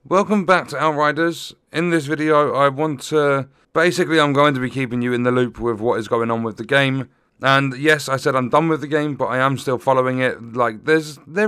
Welcome back to Outriders. In this video I'm going to be keeping you in the loop with what is going on with the game. And yes, I said I'm done with the game, but I am still following it. Like, there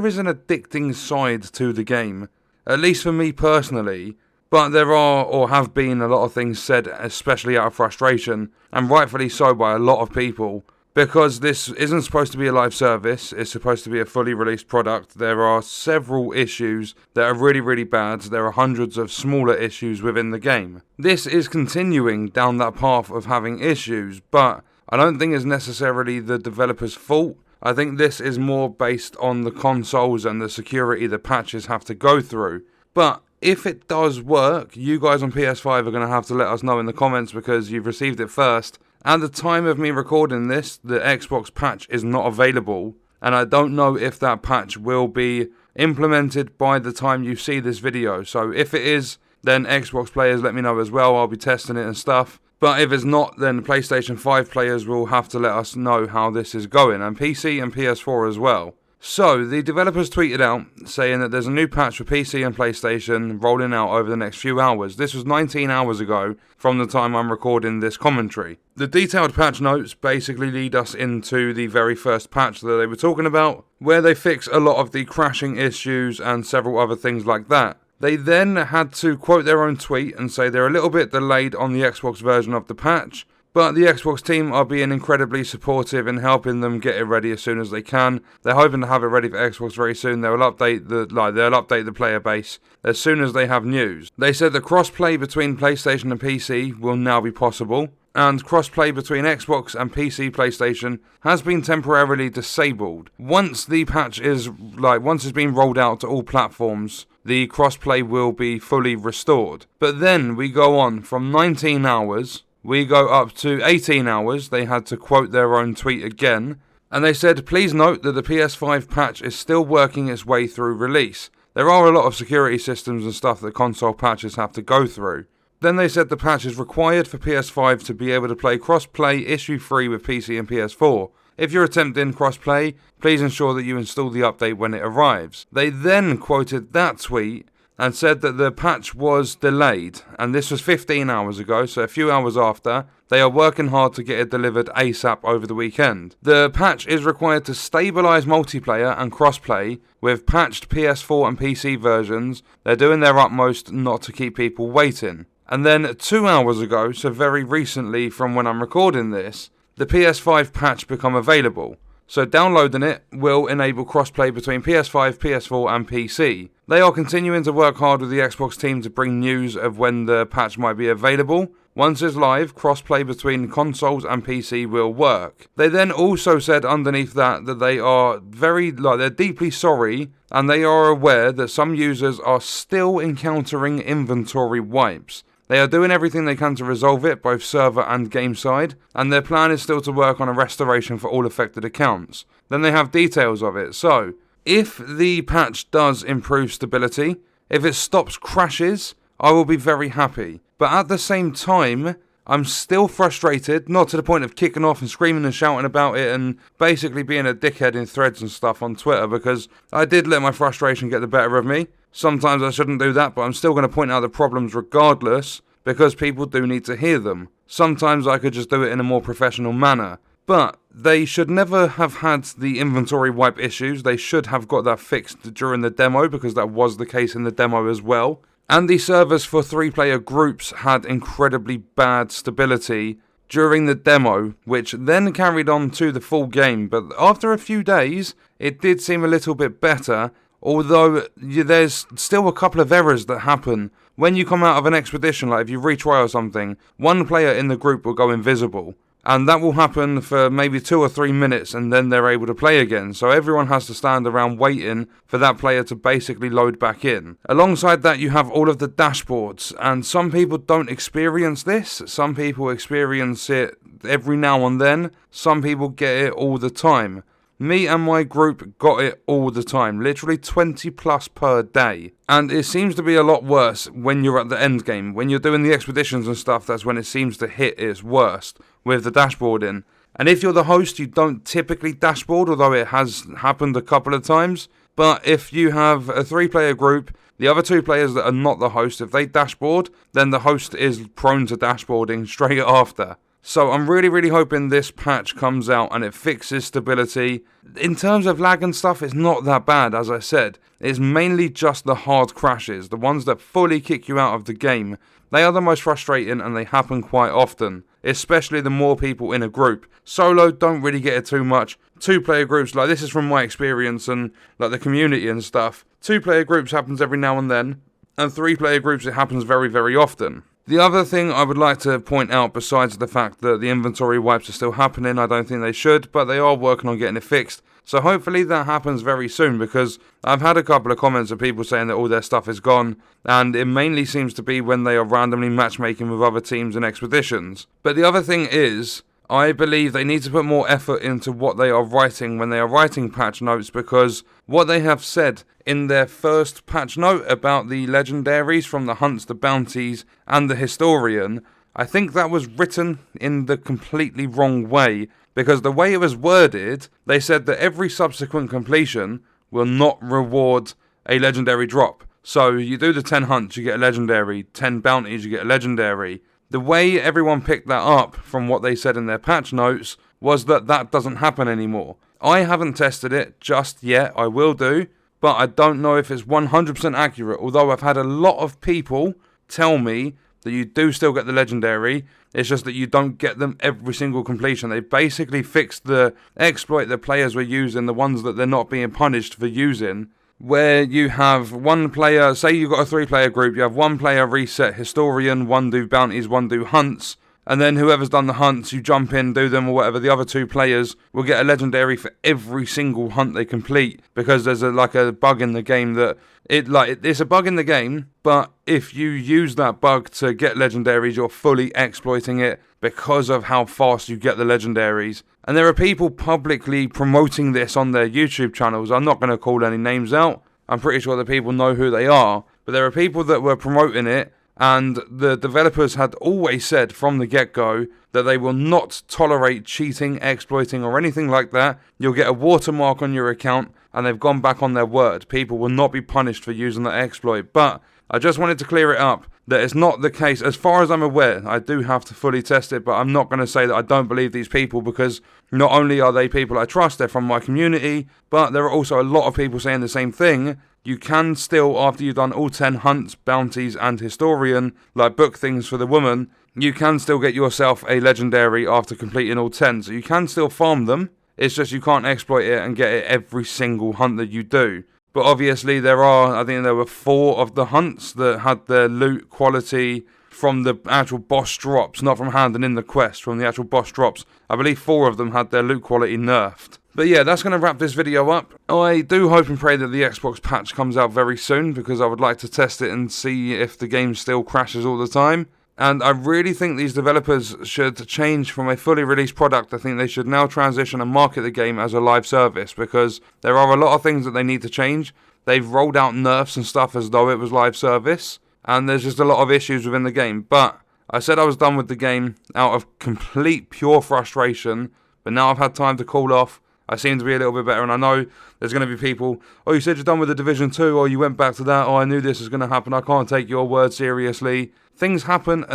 is an addicting side to the game, at least for me personally. But there are, or have been, a lot of things said, especially out of frustration, and rightfully so by a lot of people. Because this isn't supposed to be a live service, it's supposed to be a fully released product. There are several issues that are really bad. There are hundreds of smaller issues within the game. This is continuing down that path of having issues, but I don't think it's necessarily the developer's fault. I think this is more based on the consoles and the security the patches have to go through. But if it does work, you guys on PS5 are going to have to let us know in the comments because you've received it first. At the time of me recording this, the Xbox patch is not available, and I don't know if that patch will be implemented by the time you see this video. So if it is, then Xbox players let me know as well. I'll be testing it and stuff. But if it's not, then PlayStation 5 players will have to let us know how this is going, and PC and PS4 as well. So, the developers tweeted out saying that there's a new patch for PC and PlayStation rolling out over the next few hours. This was 19 hours ago from the time I'm recording this commentary. The detailed patch notes basically lead us into the very first patch that they were talking about, where they fix a lot of the crashing issues and several other things like that. They then had to quote their own tweet and say they're a little bit delayed on the Xbox version of the patch, but the Xbox team are being incredibly supportive in helping them get it ready as soon as they can. They're hoping to have it ready for Xbox very soon. They'll update the player base as soon as they have news. They said that crossplay between PlayStation and PC will now be possible, and crossplay between Xbox and PC PlayStation has been temporarily disabled. Once the patch is once it's been rolled out to all platforms, the crossplay will be fully restored. But then we go on from 19 hours. We go up to 18 hours. They had to quote their own tweet again. And they said, please note that the PS5 patch is still working its way through release. There are a lot of security systems and stuff that console patches have to go through. Then they said the patch is required for PS5 to be able to play cross-play issue-free with PC and PS4. If you're attempting cross-play, please ensure that you install the update when it arrives. They then quoted that tweet and said that the patch was delayed, and this was 15 hours ago, so a few hours after. They are working hard to get it delivered ASAP over the weekend. The patch is required to stabilise multiplayer and crossplay with patched PS4 and PC versions. They're doing their utmost not to keep people waiting. And then 2 hours ago, so very recently from when I'm recording this, the PS5 patch become available. So downloading it will enable crossplay between PS5, PS4 and PC. They are continuing to work hard with the Xbox team to bring news of when the patch might be available. Once it's live, crossplay between consoles and PC will work. They then also said underneath that they are they're deeply sorry, and they are aware that some users are still encountering inventory wipes. They are doing everything they can to resolve it, both server and game side, and their plan is still to work on a restoration for all affected accounts. Then they have details of it. So, if the patch does improve stability, if it stops crashes, I will be very happy. But at the same time, I'm still frustrated, not to the point of kicking off and screaming and shouting about it and basically being a dickhead in threads and stuff on Twitter, because I did let my frustration get the better of me. Sometimes I shouldn't do that, but I'm still going to point out the problems regardless, because people do need to hear them. Sometimes I could just do it in a more professional manner. But they should never have had the inventory wipe issues. They should have got that fixed during the demo, because that was the case in the demo as well. And the servers for 3-player groups had incredibly bad stability during the demo, which then carried on to the full game. But after a few days, it did seem a little bit better, although there's still a couple of errors that happen. When you come out of an expedition, like if you retry or something, one player in the group will go invisible. And that will happen for maybe 2 or 3 minutes, and then they're able to play again. So everyone has to stand around waiting for that player to basically load back in. Alongside that, you have all of the dashboards, and some people don't experience this. Some people experience it every now and then. Some people get it all the time. Me and my group got it all the time, literally 20 plus per day. And it seems to be a lot worse when you're at the end game. When you're doing the expeditions and stuff, that's when it seems to hit its worst with the dashboarding. And if you're the host, you don't typically dashboard, although it has happened a couple of times. But if you have a 3-player group, the other 2 players that are not the host, if they dashboard, then the host is prone to dashboarding straight after. So I'm really hoping this patch comes out and it fixes stability. In terms of lag and stuff, it's not that bad, as I said. It's mainly just the hard crashes, the ones that fully kick you out of the game. They are the most frustrating and they happen quite often, especially the more people in a group. Solo, don't really get it too much. 2-player groups, like this is from my experience and like the community and stuff. 2-player groups happens every now and then, and 3-player groups it happens very often. The other thing I would like to point out, besides the fact that the inventory wipes are still happening, I don't think they should, but they are working on getting it fixed. So hopefully that happens very soon, because I've had a couple of comments of people saying that all their stuff is gone, and it mainly seems to be when they are randomly matchmaking with other teams and expeditions. But the other thing is, I believe they need to put more effort into what they are writing when they are writing patch notes, because what they have said in their first patch note about the legendaries from the hunts, the bounties, and the historian, I think that was written in the completely wrong way, because the way it was worded, they said that every subsequent completion will not reward a legendary drop. So you do the 10 hunts, you get a legendary, 10 bounties, you get a legendary. The way everyone picked that up from what they said in their patch notes was that that doesn't happen anymore. I haven't tested it just yet, I will do, but I don't know if it's 100% accurate, although I've had a lot of people tell me that you do still get the legendary, it's just that you don't get them every single completion. They basically fixed the exploit that players were using, the ones that they're not being punished for using, where you have one player, say you've got a 3-player group, you have one player reset historian, one do bounties, one do hunts, and then whoever's done the hunts, you jump in, do them or whatever, the other 2 players will get a legendary for every single hunt they complete, because there's a bug in the game that, it's a bug in the game, but if you use that bug to get legendaries, you're fully exploiting it because of how fast you get the legendaries. And there are people publicly promoting this on their YouTube channels. I'm not going to call any names out. I'm pretty sure the people know who they are. But there are people that were promoting it, and the developers had always said from the get-go that they will not tolerate cheating, exploiting, or anything like that. You'll get a watermark on your account, and they've gone back on their word. People will not be punished for using that exploit. But I just wanted to clear it up that it's not the case. As far as I'm aware, I do have to fully test it, but I'm not going to say that I don't believe these people, because not only are they people I trust, they're from my community, but there are also a lot of people saying the same thing. You can still, after you've done all 10 hunts, bounties, and historian, like book things for the woman, you can still get yourself a legendary after completing all 10. So you can still farm them. It's just you can't exploit it and get it every single hunt that you do. But obviously I think there were 4 of the hunts that had their loot quality from the actual boss drops, not from handing in the quest, from the actual boss drops. I believe 4 of them had their loot quality nerfed. But yeah, that's going to wrap this video up. I do hope and pray that the Xbox patch comes out very soon, because I would like to test it and see if the game still crashes all the time. And I really think these developers should change from a fully released product. I think they should now transition and market the game as a live service, because there are a lot of things that they need to change. They've rolled out nerfs and stuff as though it was live service, and there's just a lot of issues within the game. But I said I was done with the game out of complete pure frustration, but now I've had time to cool off. I seem to be a little bit better, and I know there's going to be people, oh, you said you're done with the Division 2, or you went back to that, oh, I knew this was going to happen, I can't take your word seriously. Things happen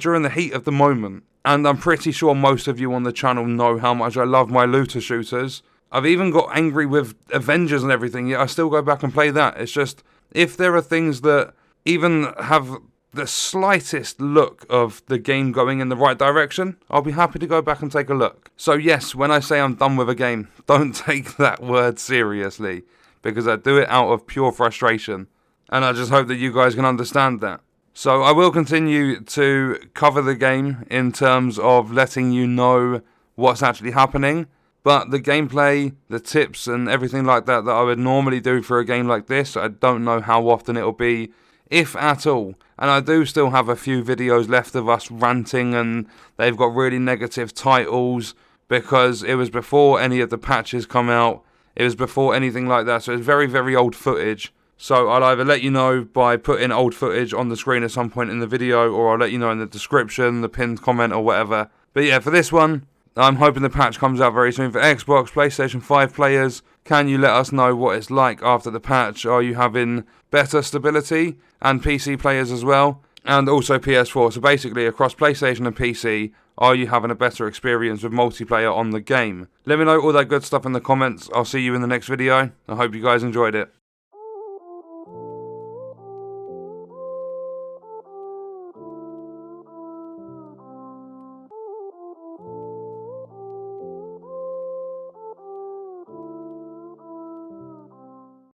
during the heat of the moment, and I'm pretty sure most of you on the channel know how much I love my looter shooters. I've even got angry with Avengers and everything, yet I still go back and play that. It's just, if there are things that even have the slightest look of the game going in the right direction, I'll be happy to go back and take a look. So yes, when I say I'm done with a game, don't take that word seriously, because I do it out of pure frustration, and I just hope that you guys can understand that. So I will continue to cover the game in terms of letting you know what's actually happening, but the gameplay, the tips and everything like that I would normally do for a game like this, I don't know how often it'll be, if at all. And I do still have a few videos left of us ranting, and they've got really negative titles, because it was before any of the patches come out, it was before anything like that, so it's very old footage. So I'll either let you know by putting old footage on the screen at some point in the video, or I'll let you know in the description, the pinned comment or whatever. But yeah, for this one, I'm hoping the patch comes out very soon for Xbox, PlayStation 5 players. Can you let us know what it's like after the patch? Are you having better stability? And PC players as well. And also PS4. So basically across PlayStation and PC, are you having a better experience with multiplayer on the game? Let me know all that good stuff in the comments. I'll see you in the next video. I hope you guys enjoyed it.